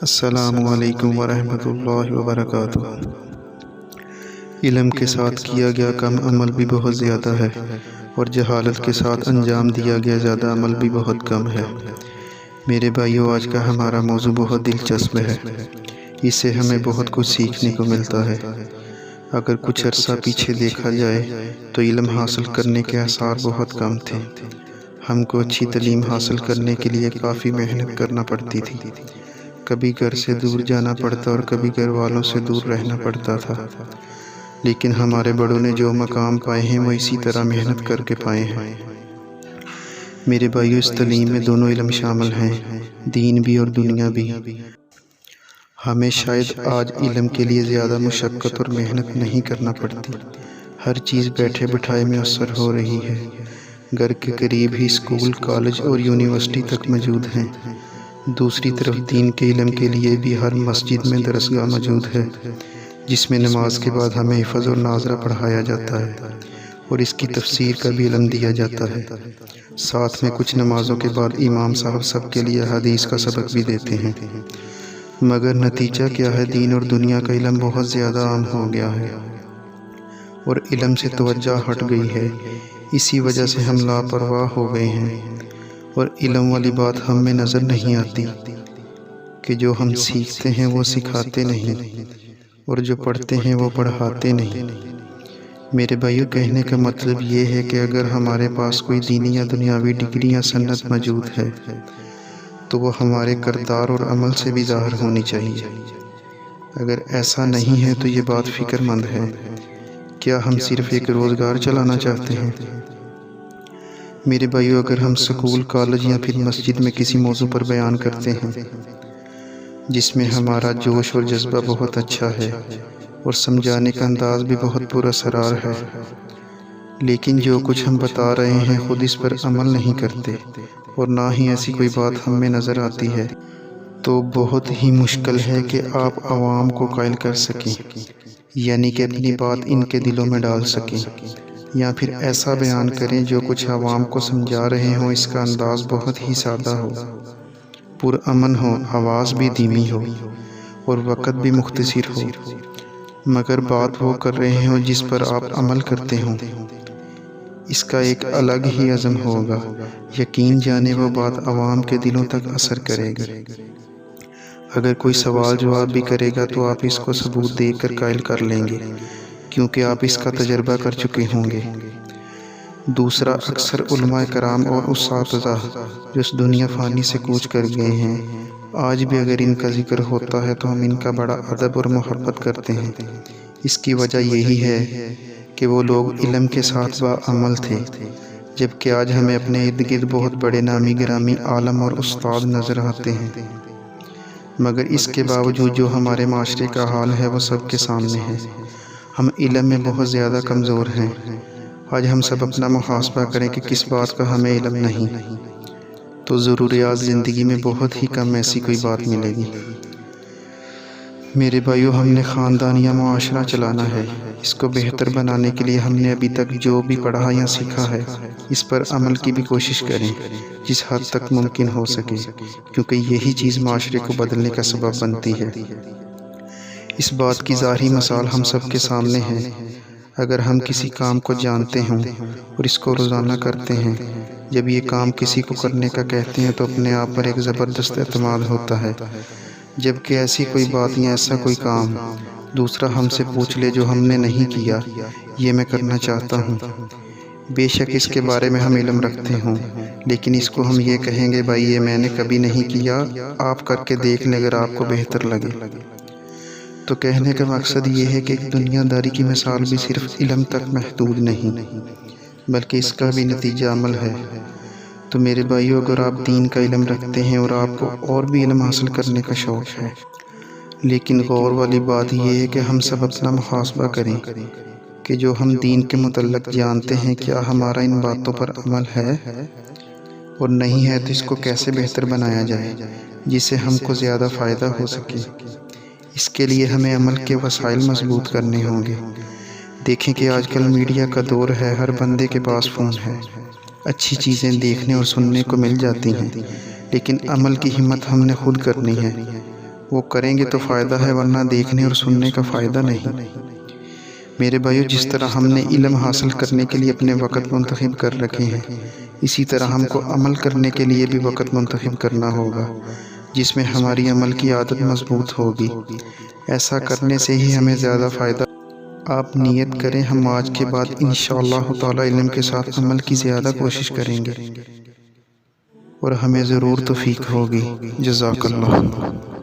السلام علیکم ورحمۃ اللہ وبرکاتہ۔ علم کے ساتھ کیا گیا کم عمل بھی بہت زیادہ ہے، اور جہالت کے ساتھ انجام دیا گیا زیادہ عمل بھی بہت کم ہے۔ میرے بھائیو، آج کا ہمارا موضوع بہت دلچسپ ہے۔ اس سے ہمیں بہت کچھ سیکھنے کو ملتا ہے۔ اگر کچھ عرصہ پیچھے دیکھا جائے تو علم حاصل کرنے کے آثار بہت کم تھے۔ ہم کو اچھی تعلیم حاصل کرنے کے لیے کافی محنت کرنا پڑتی تھی۔ کبھی گھر سے دور جانا پڑتا اور کبھی گھر والوں سے دور رہنا پڑتا تھا، لیکن ہمارے بڑوں نے جو مقام پائے ہیں وہ اسی طرح محنت کر کے پائے ہیں۔ میرے بھائیو، اس تعلیم میں دونوں علم شامل ہیں، دین بھی اور دنیا بھی۔ ہمیں شاید آج علم کے لیے زیادہ مشقت اور محنت نہیں کرنا پڑتی۔ ہر چیز بیٹھے بٹھائے میسر ہو رہی ہے۔ گھر کے قریب ہی اسکول، کالج اور یونیورسٹی تک موجود ہیں۔ دوسری طرف دین کے علم کے لیے بھی ہر مسجد میں درسگاہ موجود ہے، جس میں نماز کے بعد ہمیں حفظ اور ناظرہ پڑھایا جاتا ہے اور اس کی تفسیر کا بھی علم دیا جاتا ہے۔ ساتھ میں کچھ نمازوں کے بعد امام صاحب سب کے لیے حدیث کا سبق بھی دیتے ہیں۔ مگر نتیجہ کیا ہے؟ دین اور دنیا کا علم بہت زیادہ عام ہو گیا ہے اور علم سے توجہ ہٹ گئی ہے۔ اسی وجہ سے ہم لاپرواہ ہو گئے ہیں اور علم والی بات ہم میں نظر نہیں آتی کہ جو ہم سیکھتے ہیں وہ سکھاتے نہیں، اور جو پڑھتے ہیں وہ پڑھاتے نہیں۔ میرے بھائیو، کہنے کا مطلب یہ ہے کہ اگر ہمارے پاس کوئی دینی یا دنیاوی ڈگری یا سند موجود ہے تو وہ ہمارے کردار اور عمل سے بھی ظاہر ہونی چاہیے۔ اگر ایسا نہیں ہے تو یہ بات فکر مند ہے۔ کیا ہم صرف ایک روزگار چلانا چاہتے ہیں؟ میرے بھائیو، اگر ہم سکول، کالج یا پھر مسجد میں کسی موضوع پر بیان کرتے ہیں جس میں ہمارا جوش اور جذبہ بہت اچھا ہے اور سمجھانے کا انداز بھی بہت پر اسرار ہے، لیکن جو کچھ ہم بتا رہے ہیں خود اس پر عمل نہیں کرتے اور نہ ہی ایسی کوئی بات ہم میں نظر آتی ہے، تو بہت ہی مشکل ہے کہ آپ عوام کو قائل کر سکیں، یعنی کہ اپنی بات ان کے دلوں میں ڈال سکیں، یا پھر ایسا بیان کریں جو کچھ عوام کو سمجھا رہے ہوں اس کا انداز بہت ہی سادہ ہو، پرامن ہو، آواز بھی دھیمی ہو اور وقت بھی مختصر ہو، مگر بات وہ کر رہے ہوں جس پر آپ عمل کرتے ہوں۔ اس کا ایک الگ ہی عزم ہوگا۔ یقین جانے وہ بات عوام کے دلوں تک اثر کرے گی۔ اگر کوئی سوال جواب بھی کرے گا تو آپ اس کو ثبوت دے کر قائل کر لیں گے، کیونکہ آپ اس کا تجربہ کر چکے ہوں گے۔ دوسرا، اکثر علماء کرام اور اساتذہ جو اس دنیا فانی سے کوچ کر گئے ہیں، آج بھی اگر ان کا ذکر ہوتا ہے تو ہم ان کا بڑا ادب اور محبت کرتے ہیں۔ اس کی وجہ یہی ہے کہ وہ لوگ علم کے ساتھ باعمل تھے، جبکہ آج ہمیں اپنے ارد گرد بہت بڑے نامی گرامی عالم اور استاد نظر آتے ہیں، مگر اس کے باوجود جو ہمارے معاشرے کا حال ہے وہ سب کے سامنے ہے۔ ہم علم میں بہت زیادہ کمزور ہیں۔ آج ہم سب اپنا محاسبہ کریں کہ کس بات کا ہمیں علم نہیں، تو ضروریات زندگی میں بہت ہی کم ایسی کوئی بات ملے گی۔ میرے بھائیو، ہم نے خاندان یا معاشرہ چلانا ہے۔ اس کو بہتر بنانے کے لیے ہم نے ابھی تک جو بھی پڑھا یا سیکھا ہے اس پر عمل کی بھی کوشش کریں جس حد تک ممکن ہو سکے، کیونکہ یہی چیز معاشرے کو بدلنے کا سبب بنتی ہے۔ اس بات کی ظاہری مثال ہم سب کے سامنے ہے۔ اگر ہم کسی کام کو جانتے ہوں اور اس کو روزانہ کرتے ہیں، جب یہ کام کسی کو کرنے کا کہتے ہیں تو اپنے آپ پر ایک زبردست اعتماد ہوتا ہے، جبکہ ایسی کوئی بات یا ایسا کوئی کام دوسرا ہم سے پوچھ لے جو ہم نے نہیں کیا، یہ میں کرنا چاہتا ہوں، بے شک اس کے بارے میں ہم علم رکھتے ہوں، لیکن اس کو ہم یہ کہیں گے بھائی یہ میں نے کبھی نہیں کیا، آپ کر کے دیکھ لیں اگر آپ کو بہتر لگے۔ تو کہنے کا مقصد یہ ہے کہ دنیا داری کی مثال بھی صرف علم تک محدود نہیں، بلکہ اس کا بھی نتیجہ عمل ہے۔ تو میرے بھائیو، اگر آپ دین کا علم رکھتے ہیں اور آپ کو اور بھی علم حاصل کرنے کا شوق ہے، لیکن غور والی بات یہ ہے کہ ہم سب اپنا محاسبہ کریں کہ جو ہم دین کے متعلق جانتے ہیں کیا ہمارا ان باتوں پر عمل ہے، اور نہیں ہے تو اس کو کیسے بہتر بنایا جائے جس سے ہم کو زیادہ فائدہ ہو سکے۔ اس کے لیے ہمیں عمل کے وسائل مضبوط کرنے ہوں گے۔ دیکھیں کہ آج کل میڈیا کا دور ہے، ہر بندے کے پاس فون ہے، اچھی چیزیں دیکھنے اور سننے کو مل جاتی ہیں، لیکن عمل کی ہمت ہم نے خود کرنی ہے۔ وہ کریں گے تو فائدہ ہے، ورنہ دیکھنے اور سننے کا فائدہ نہیں۔ میرے بھائیو، جس طرح ہم نے علم حاصل کرنے کے لیے اپنے وقت منتخب کر رکھے ہیں، اسی طرح ہم کو عمل کرنے کے لیے بھی وقت منتخب کرنا ہوگا، جس میں ہماری عمل کی عادت مضبوط ہوگی۔ ایسا کرنے سے ہی ہمیں زیادہ فائدہ۔ آپ نیت کریں، ہم آج کے بعد انشاءاللہ تعالی علم کے ساتھ عمل کی زیادہ کوشش کریں گے، اور ہمیں ضرور توفیق ہوگی۔ جزاک اللہ۔